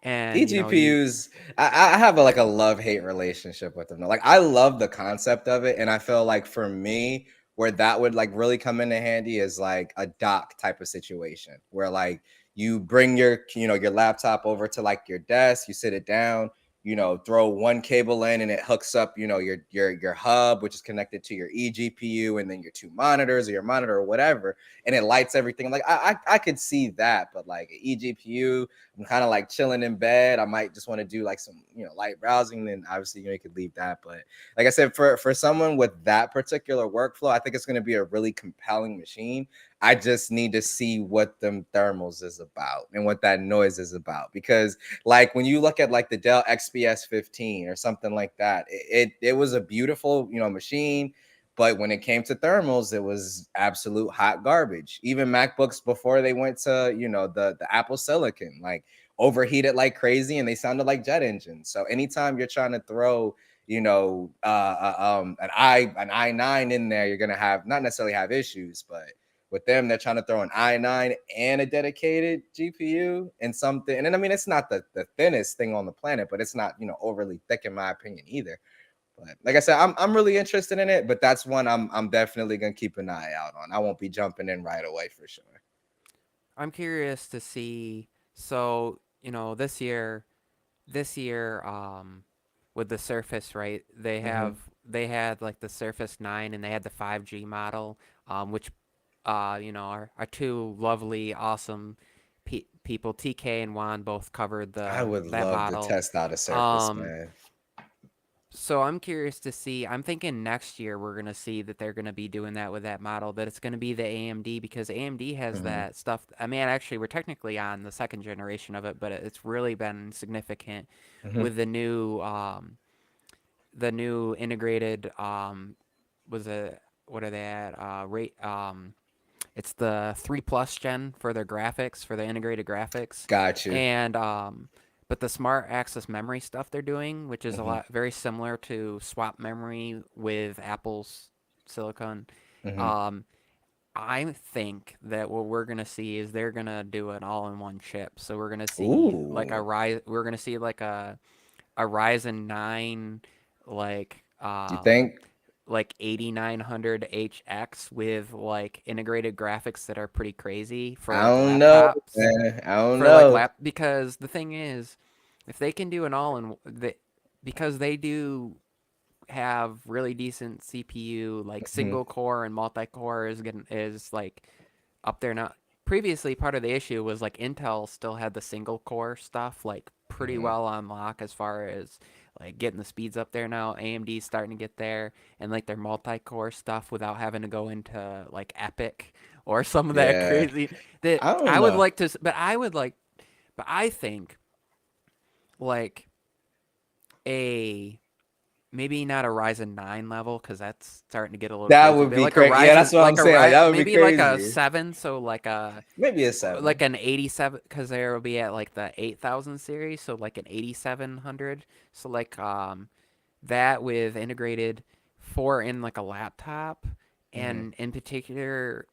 and you eGPUs, I have a, like a love hate relationship with them. Like I love the concept of it, and I feel like for me, where that would like really come into handy is like a dock type of situation where like you bring your your laptop over to like your desk, you sit it down, throw one cable in and it hooks up, your hub, which is connected to your eGPU, and then your two monitors or your monitor or whatever, and it lights everything. Like I could see that, but like eGPU, I'm kind of like chilling in bed. I might just want to do like some, light browsing. Then obviously, you could leave that. But like I said, for someone with that particular workflow, I think it's going to be a really compelling machine. I just need to see what them thermals is about and what that noise is about. Because like when you look at like the Dell XPS 15 or something like that, it was a beautiful, machine. But when it came to thermals, it was absolute hot garbage. Even MacBooks before they went to, the Apple Silicon, like overheated like crazy and they sounded like jet engines. So anytime you're trying to throw, an i9 in there, you're gonna have not necessarily have issues, but with them, they're trying to throw an i9 and a dedicated GPU and something. And then I mean, it's not the thinnest thing on the planet, but it's not overly thick in my opinion either. But like I said, I'm really interested in it, but that's one I'm definitely gonna keep an eye out on. I won't be jumping in right away for sure. I'm curious to see. So this year, with the Surface, right? Hmm. They had like the Surface 9 and they had the 5G model, which are two lovely, awesome people. TK and Juan both covered I the would that love to model. test out a Surface, Um, man. so I'm curious to see. I'm thinking next year we're gonna see that they're gonna be doing that with that model. That it's gonna be the AMD because AMD has Hmm. that stuff. I mean, actually, we're technically on the second generation of it, but it's really been significant Hmm. with the new integrated was it what are they at rate it's the 3 plus gen for their graphics for the integrated graphics Got you. and but the smart access memory stuff they're doing, which is a Hmm. lot very similar to swap memory with Apple's silicon. Hmm. um I think that what we're gonna see is they're gonna do an all-in-one chip. So we're gonna see like Ooh, we're gonna see like a Ryzen 9 like you think? 8900HX with like integrated graphics that are pretty crazy for I like don't know, laptops. man. I don't For like know. lap Because the thing is, if they can do an all in because they do have really decent CPU, like Mhm. single core and multi core is like up there now. Previously, part of the issue was like Intel still had the single core stuff like pretty Hmm. well on lock as far as like getting the speeds up there now. AMD's starting to get there, and like their multi-core stuff without having to go into like Epic or some of that Yeah. crazy that I don't I would know. like to. But I think like a maybe not a Ryzen 9 level because that's starting to get a little That crazy. would But be like a crazy. Yeah, Ryzen, that's what I'm saying. Like that would be maybe like a crazy. 7, so Maybe a seven. like an 87 because there will be at like the 8000 series, so like an 8700. So like that with integrated for in like a laptop, Hmm. and in particular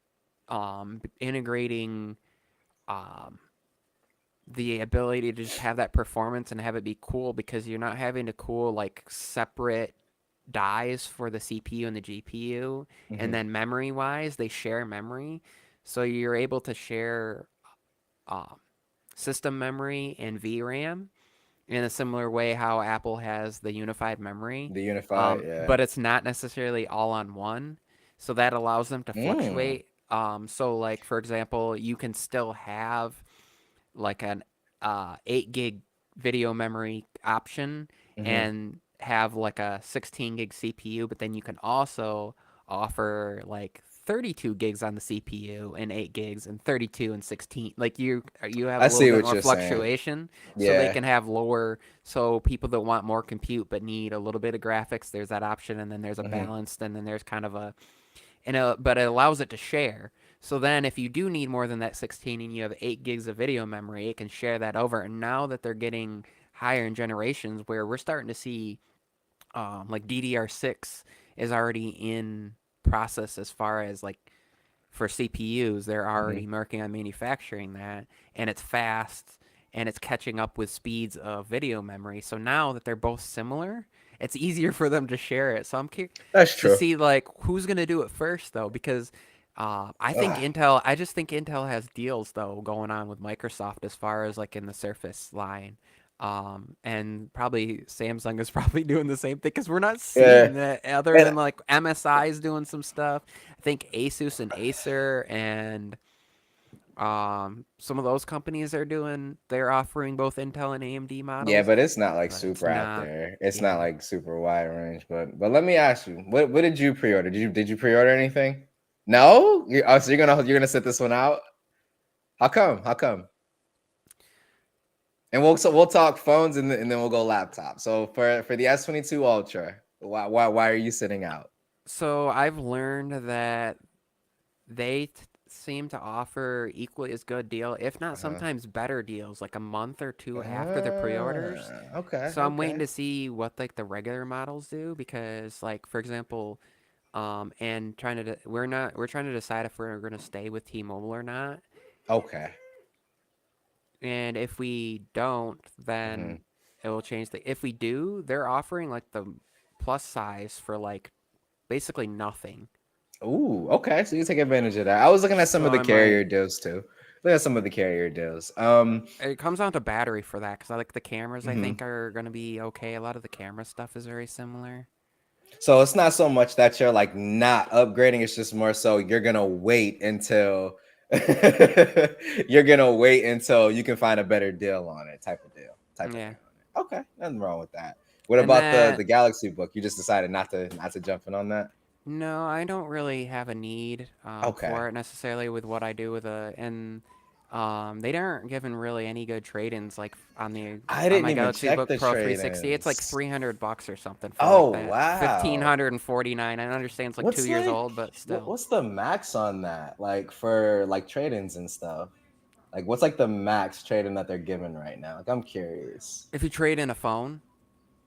integrating um the ability to just have that performance and have it be cool because you're not having to cool like separate dies for the CPU and the GPU, and Hmm. then memory wise they share memory, so you're able to share um, system memory and VRAM in a similar way how Apple has the unified memory, The unified, yeah. but it's not necessarily all on one, so that allows them to Mm. fluctuate. So like for example, you can still have like an 8 gig video memory option Hmm. and have like a 16 gig CPU, but then you can also offer like 32 gigs on the CPU and 8 gigs and 32 and 16. Like you have I a little see bit what more you're saying. fluctuation, so they Yeah. can have lower. So people that want more compute but need a little bit of graphics, there's that option, and then there's a Hmm. balanced, and then there's kind of a but it allows it to share. So then, if you do need more than that 16 and you have 8 gigs of video memory, it can share that over. And now that they're getting higher in generations, where we're starting to see like DDR6 is already in process as far as like for CPUs, they're Hmm. already working on manufacturing that, and it's fast and it's catching up with speeds of video memory. So now that they're both similar, it's easier for them to share it. So I'm curious That's to true. see like who's gonna do it first though, because Ugh. I just think Intel has deals though going on with Microsoft as far as like in the Surface line. And probably Samsung is probably doing the same thing because we're not Yeah. seeing that other And than like MSI is doing some stuff. I think Asus and Acer and some of those companies are doing they're offering both Intel and AMD yeah, models, but it's not like but it's super out not. there. It's not Yeah. like super wide range. But let me ask you, what did you pre-order? Did you pre-order anything? No? Oh, so you're gonna sit this one out? How come? How come? And we'll talk phones and then we'll go laptop. So for the S22 Ultra, why are you sitting out? So I've learned that seem to offer equally as good deal, if not Uh-huh. sometimes better deals, like a month or two after the pre-orders. Okay, So I'm waiting okay. to see what like the regular models do because like for example, and trying to we're trying to decide if we're going to stay with T-Mobile or not. Okay. And if we don't, Hmm. then it will change the. If we do, they're offering like the plus size for like basically nothing. Ooh, okay. So you take advantage of that. I was looking at some So of the I might. carrier deals too. Look at some of the carrier deals. It comes down to battery for that because I like the cameras. I Mhm. think are gonna be okay. A lot of the camera stuff is very similar. So it's not so much that you're like not upgrading, it's just more so you're gonna wait until you're gonna wait until you can find a better deal on it, type of Yeah, thing on it. Okay, nothing wrong with that. What and about the then the Galaxy book? You just decided not to jump in on that? no, I don't really have a need Okay. for it necessarily with what I do with and they aren't giving really any good trade-ins like I on didn't my even Galaxy check Book the Pro 360. It's like trade-ins. $300 or something for like Oh that wow. 1549. I understand it's like What's 2 years like old, but still. what's the max on that? Like for like trade-ins and stuff? Like what's like the max trade-in that they're giving right now? Like I'm curious. If you trade in a phone,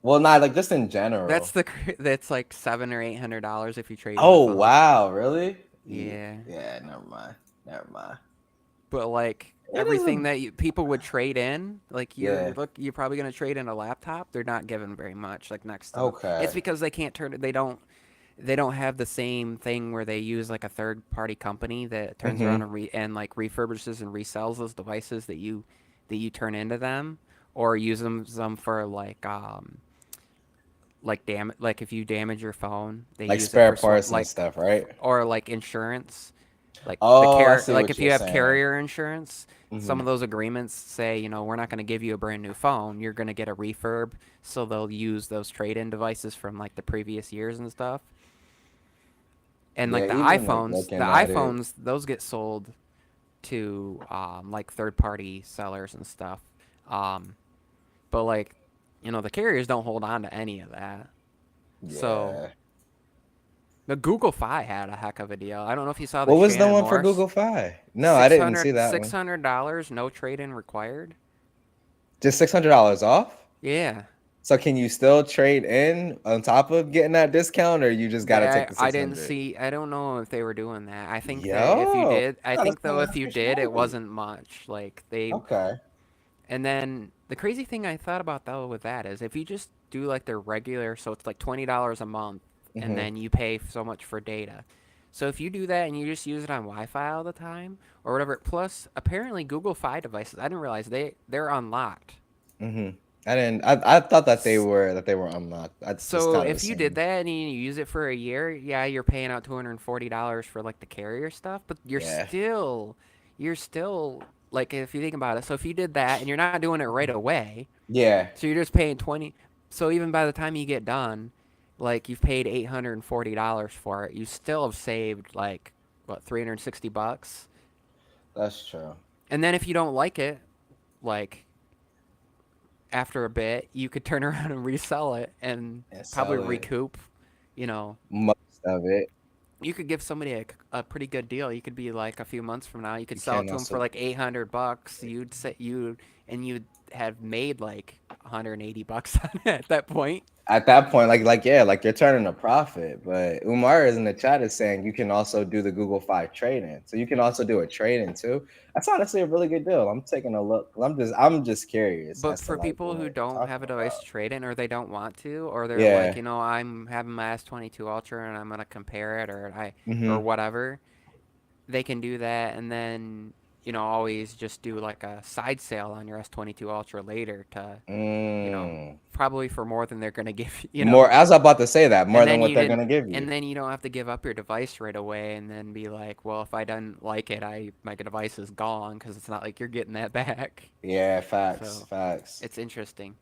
Well, not like just in general. that's like $700 or $800 if you trade in a Oh phone. wow, really? Yeah. Yeah, never mind. Never mind. But like It is everything a that people would trade in, like yeah. you're probably gonna trade in a laptop. They're not giving very much like next stuff. It's Okay. because they can't turn it. They don't have the same thing where they use like a third party company that turns around Mm-hmm. and like refurbishes and resells those devices that you turn into them or use them for like if you damage your phone, they Like use it spare for parts and stuff, right? or like insurance, like Oh, I see like what if you you're have saying. carrier insurance, some Hmm. of those agreements say, we're not going to give you a brand new phone. You're going to get a refurb, so they'll use those trade-in devices from like the previous years and stuff. And like Yeah, even like the looking at it. iPhones, those get sold to like third-party sellers and stuff. Um, but like, the carriers don't hold on to any of that. So Yeah. the Google Fi had a heck of a deal. I don't know if you saw the What was the Shannon one for Morse. Google Fi? No, I Six didn't see hundred that six one. hundred dollars no trade-in required. Just $600 off. Yeah. So can you still trade in on top of getting that discount, or you just got to take the I didn't 600? see. I don't know if they were doing that. I think that if you Yo, did, I gotta think send though that if you fish did, it Molly. wasn't much. Like they, Okay. and then the crazy thing I thought about though with that is if you just do like the regular, so it's like $20 a month, and Hmm. then you pay so much for data. So if you do that and you just use it on Wi-Fi all the time or whatever, plus apparently Google Fi devices, I didn't realize they're unlocked. Hmm. I didn't. I thought that they were unlocked. I just So kind of if you did assumed. that and you use it for a year, yeah, you're paying out $240 for like the carrier stuff, but Yeah. you're still like if you think about it. So if you did that and you're not doing it right away, Yeah. so you're just paying 20. So even by the time you get done, like you've paid $840 for it, you still have saved like what, $360. That's true. And then if you don't like it, like after a bit, you could turn around and resell it and And probably sell it. recoup, you know, Most of it. you could give somebody a pretty good deal. You could be like a few months from now, you could You sell it can to them for also like $800. You'd have made like $180 on it at that point. at that point, like yeah, like you're turning a profit. But Umar is in the chat is saying you can also do the Google Fi trade-in. So you can also do a trade-in too. That's honestly a really good deal. I'm taking a look. I'm just curious But as to for like people what who you're don't have talking a device about. to trade in, or they don't want to, or they're like, Yeah. I'm having my S22 Ultra and I'm gonna compare it, or Mm-hmm. whatever, they can do that, and then always just do like a side sale on your S22 Ultra later to you know Mm. probably for more than they're gonna give More, as I'm about to say that, more and than then what you they're didn't gonna give and you. then you don't have to give up your device right away and then be like, well, if I didn't like it, I my device is gone, because it's not like you're getting that back. Yeah, facts, So facts. it's interesting.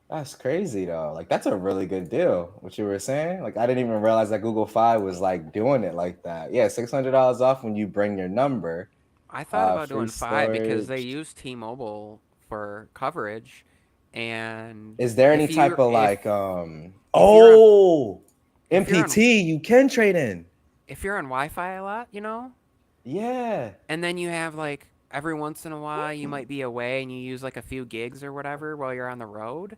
That's crazy though. Like that's a really good deal. What you were saying? Like I didn't even realize that Google Fi was like doing it like that. Yeah, $600 off when you bring your number. I thought about Free doing five because they storage. use T-Mobile for coverage, and Is there any type of like if you're on oh if you're on MPT you can trade in? if you're on Wi-Fi a lot, Yeah. and then you have like every once in a while you might be away and you use like a few gigs or whatever while you're on the road.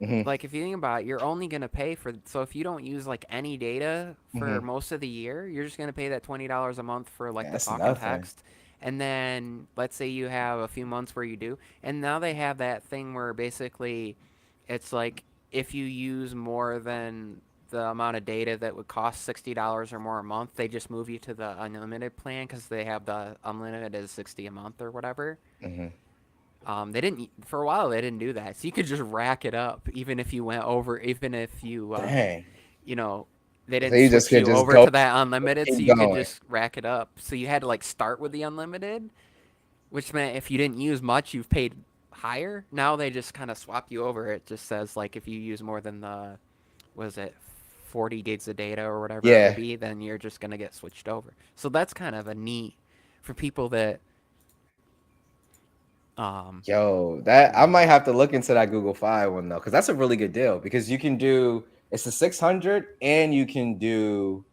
Hmm. Like if you think about it, you're only gonna pay for, so if you don't use like any data for Hmm. most of the year, you're just gonna pay that $20 a month for like Yeah, the that's talk and nothing. text. And then let's say you have a few months where you do, and now they have that thing where basically it's like if you use more than the amount of data that would cost $60 or more a month, they just move you to the unlimited plan because they have the unlimited as 60 a month or whatever. Hmm. They didn't for a while. They didn't do that, so you could just rack it up, even if you went over, even if Dang. you know, they So didn't you just switch could you just over go to that unlimited, so keep you could going. just rack it up. So you had to like start with the unlimited, which meant if you didn't use much, you've paid higher. Now they just kind of swap you over. It just says like if you use more than the, was it 40 gigs of data or whatever it would Yeah. be, then you're just gonna get switched over. So that's kind of a neat for people that um Yo, that you I know might have to look into that Google Fi one though, because that's a really good deal. Because you can do it's a 600 and you can do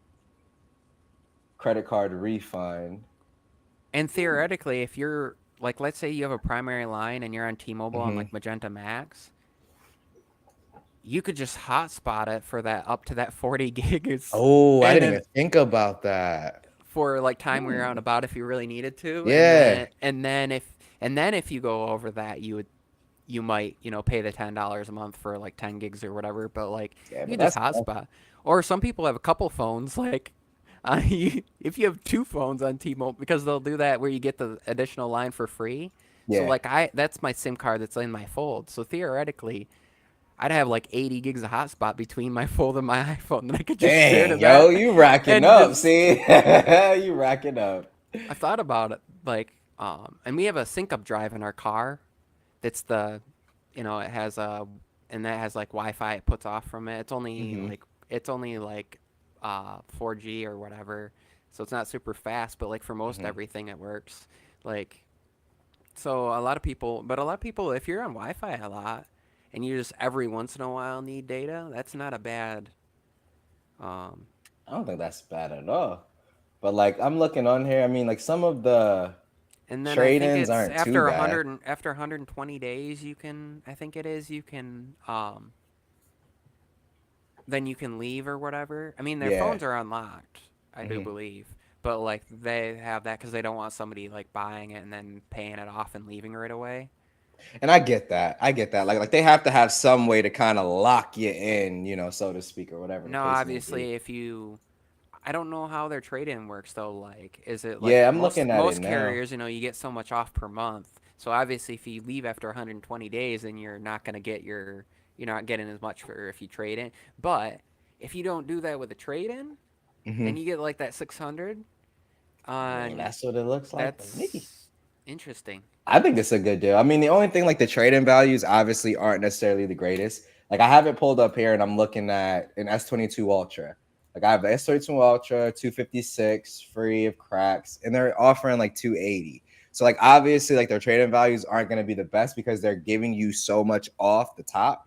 credit card refund. And theoretically, if you're like, let's say you have a primary line and you're on T-Mobile on Hmm. like Magenta Max, you could just hotspot it for that up to that 40 gigs, Oh, I and didn't then even think about that. for like time where you're Hmm. out about if you really needed to, Yeah. and then if you go over that, you might pay the $10 a month for like 10 gigs or whatever, but like Yeah, you but can just that's hotspot. Or some people have a couple phones, like if you have two phones on T-Mobile, because they'll do that where you get the additional line for free. So yeah. like that's my SIM card that's in my fold. So theoretically, I'd have like 80 gigs of hotspot between my fold and my iPhone that I could just share to Dang, yo, that, you racking and up. just See, you racking up. I thought about it, like And we have a sync up drive in our car. That's the, it has and that has like Wi-Fi. It puts off from it. Hmm. It's only like 4G or whatever, so it's not super fast. But like for most Hmm. everything, it works. Like so, a lot of people, if you're on Wi-Fi a lot, and you just every once in a while need data, that's not a bad. Um, I don't think that's bad at all. But like I'm looking on here, I mean, like some of the and then I think trade-ins it's aren't too bad. after 120 days, you can. I think it is you can. Then you can leave or whatever. I mean, their Yeah. phones are unlocked, I do Hmm. believe, but like they have that because they don't want somebody like buying it and then paying it off and leaving right away. And I get that. I get that. Like they have to have some way to kind of lock you in, so to speak, or whatever the No, case may be. obviously, if you I don't know how their trade-in works though. Like, is it like Yeah, I'm looking at it most now. carriers? You get so much off per month. So obviously, if you leave after 120 days, then you're not getting as much for if you trade in. But if you don't do that with a trade-in, Hmm. and you get like that 600, I mean, on that's what it looks like to me. that's interesting. I think it's a good deal. I mean, the only thing like the trade-in values obviously aren't necessarily the greatest. Like I have it pulled up here and I'm looking at an S22 Ultra. Like I have the S22 Ultra 256 free of cracks and they're offering like 280. So like obviously like their trade-in values aren't going to be the best because they're giving you so much off the top.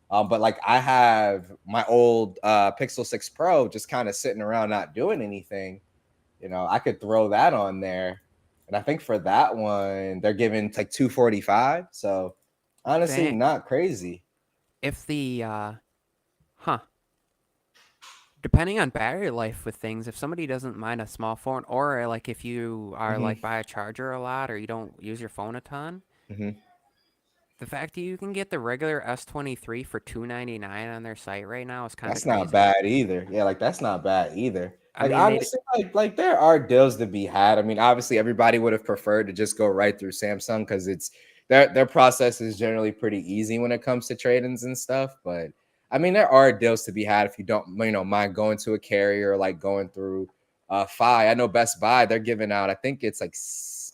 But like I have my old Pixel 6 Pro just kind of sitting around not doing anything. I could throw that on there. And I think for that one, they're giving like 245. So honestly, Dang, not crazy. if the huh, depending on battery life with things, if somebody doesn't mind a small phone, or like if you are Hmm. like by a charger a lot, or you don't use your phone a ton, Hmm. the fact that you can get the regular S23 for 299 on their site right now is kind of That's not crazy. bad either. Yeah, like that's not bad either. I Like mean, honestly, like there are deals to be had. I mean, obviously everybody would have preferred to just go right through Samsung because it's their process is generally pretty easy when it comes to trade-ins and stuff. But I mean, there are deals to be had if you don't, mind going to a carrier or like going through Fi. I know Best Buy, they're giving out, I think it's like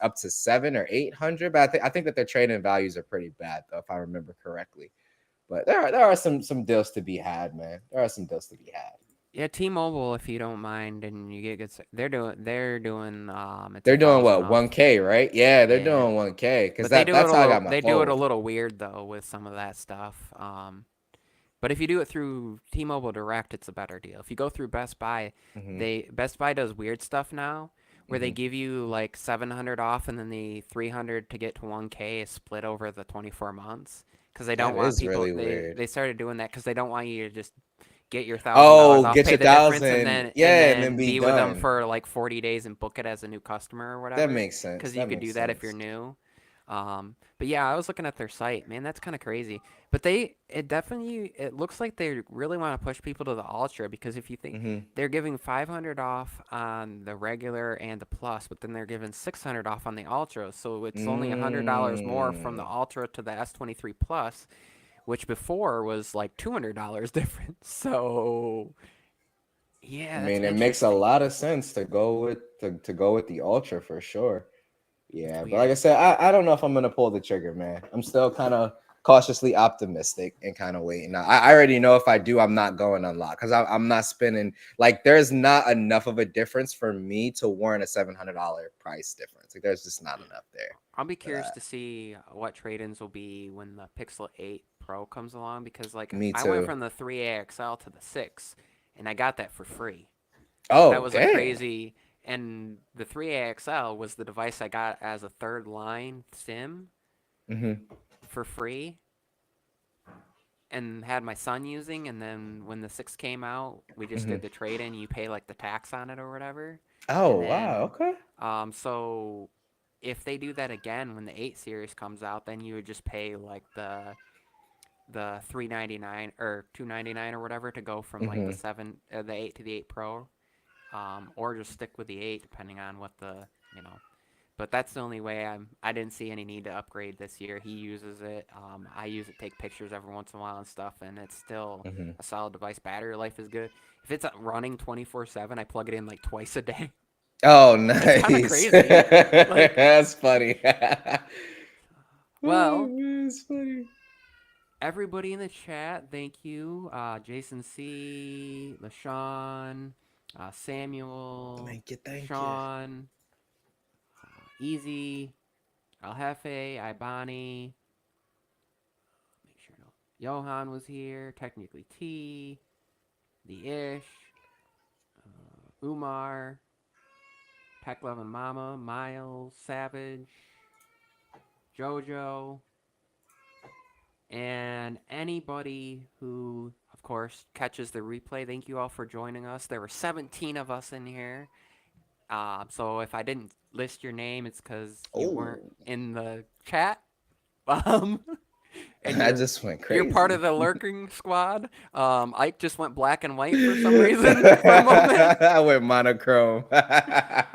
up to 700 or 800, but I think that their trade-in values are pretty bad though, if I remember correctly. But there are some deals to be had, man. There are some deals to be had. yeah, T-Mobile, if you don't mind, and you get good, they're doing it's a They're doing thousand what, off. 1K, right? Yeah, they're Yeah, doing 1K because but they do it that's a how I little. got my They do it a fold. little weird though with some of that stuff. But if you do it through T-Mobile Direct, it's a better deal. If you go through Best Buy, Hmm. they Best Buy does weird stuff now where they Hmm. give you like 700 off and then the 300 to get to 1K is split over the 24 months because they don't That want is people really they weird. they started doing that because they don't want you to just get your $1,000 Oh, off, get pay your the difference, and 1,000, then yeah, and then and be be with them done. for like 40 days and book it as a new customer or That whatever. makes sense. Because you That could makes do that if you're sense. new. But yeah, I was looking at their site. Man, that's kind of crazy. But it looks like they really want to push people to the Ultra because if you think Hmm. they're giving 500 off on the regular and the Plus, but then they're giving 600 off on the Ultra. So it's only $100 more from the Mm. Ultra to the S23 Plus, which before was like $200 difference. So I yeah, that's mean, it makes a interesting. lot of sense to go with the ultra for sure. It's Yeah, but like weird. I said, I don't know if I'm gonna pull the trigger, man. I'm still kind of cautiously optimistic and kind of waiting. I already know if I do, I'm not going unlock because I'm not spending like there's not enough of a difference for me to warrant a $700 price difference. Like there's just not enough there I'll be for curious that. to see what trade-ins will be when the Pixel 8 Pro comes along because like Me I went too. from the 3A XL to the 6 and I got that for free. That Oh was a damn. crazy and the 3A XL was the device I got as a third line SIM Hmm. for free and had my son using and then when the 6 came out, we just Hmm. did the trade-in, you pay like the tax on it or whatever. Oh And wow. then Okay. so if they do that again when the 8 series comes out, then you would just pay like the 399 or 299 or whatever to go from like Hmm. the 8 to the 8 Pro, or just stick with the 8 depending on what the you know. But that's the only way I didn't see any need to upgrade this year. He uses it. I use it, take pictures every once in a while and stuff, and it's still Hmm. a solid device. Battery life is good. If it's running 24/7, I plug it in like twice a day. Oh, It's kind of nice. crazy. Like, That's funny. well, Oh, that's funny. everybody in the chat, thank you. Jason C, LaShawn, Samuel, Thank you, thank you. Sean, Easy, El Jefe, Ibani. Make sure no. Johan was here. Technically T, the Ish, Umar, Tech Loving Mama, Miles, Savage, Jojo, and anybody who, of course, catches the replay. Thank you all for joining us. There were 17 of us in here. So if I didn't list your name, it's because you weren't Oh, in the chat. Um, and I you're just went you're part crazy. of the lurking squad. Ike just went black and white for some reason for a moment. I went monochrome.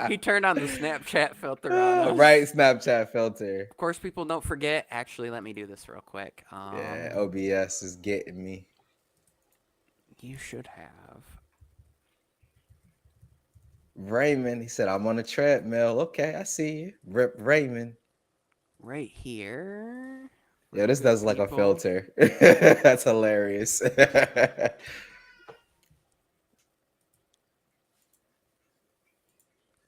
He turned on the Snapchat filter on Right, us. Snapchat filter. Of course, people don't forget. Actually, let me do this real quick. Yeah, OBS is getting me. You should have Raymond, he said, I'm on a treadmill. Okay, I see you. Rip Raymond. right here for Yo, the this good does like a people. filter. That's hilarious.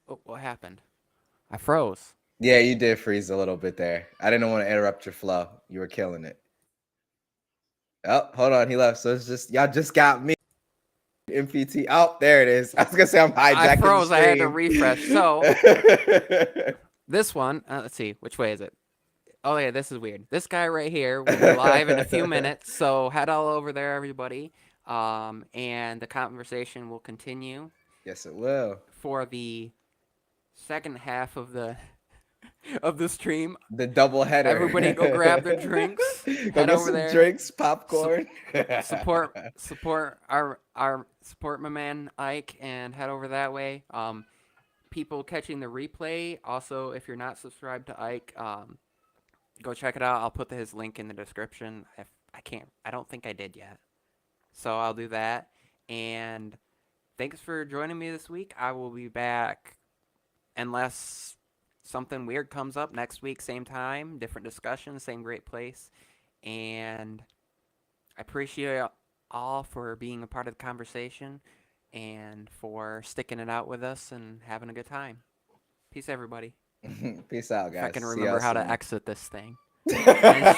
Oh, what happened? I froze. Yeah, you did freeze a little bit there. I didn't want to interrupt your flow. You were killing it. Oh, hold on. He left. So it's just, y'all just got me. MPT. Oh, there it is. I was going to say I'm I hijacking the froze. I had to stream. refresh. So this one, let's see, which way is it? Oh yeah, this is weird. This guy right here will be live in a few minutes, so head all over there, everybody. And the conversation will continue Yes, it will. for the second half of the of the stream. The double Everybody, go grab header. their drinks. Go Head get over some there. drinks, popcorn. Support my man Ike and head over that way. People catching the replay. Also, if you're not subscribed to Ike, go check it out. I'll put his link in the description. If I can't, I don't think I did yet. So I'll do that. And thanks for joining me this week. I will be back unless something weird comes up next week, same time, different discussion, same great place. And I appreciate all for being a part of the conversation and for sticking it out with us and having a good time. Peace, everybody. Peace out, If I guys. can See y'all remember how to soon. exit this thing. And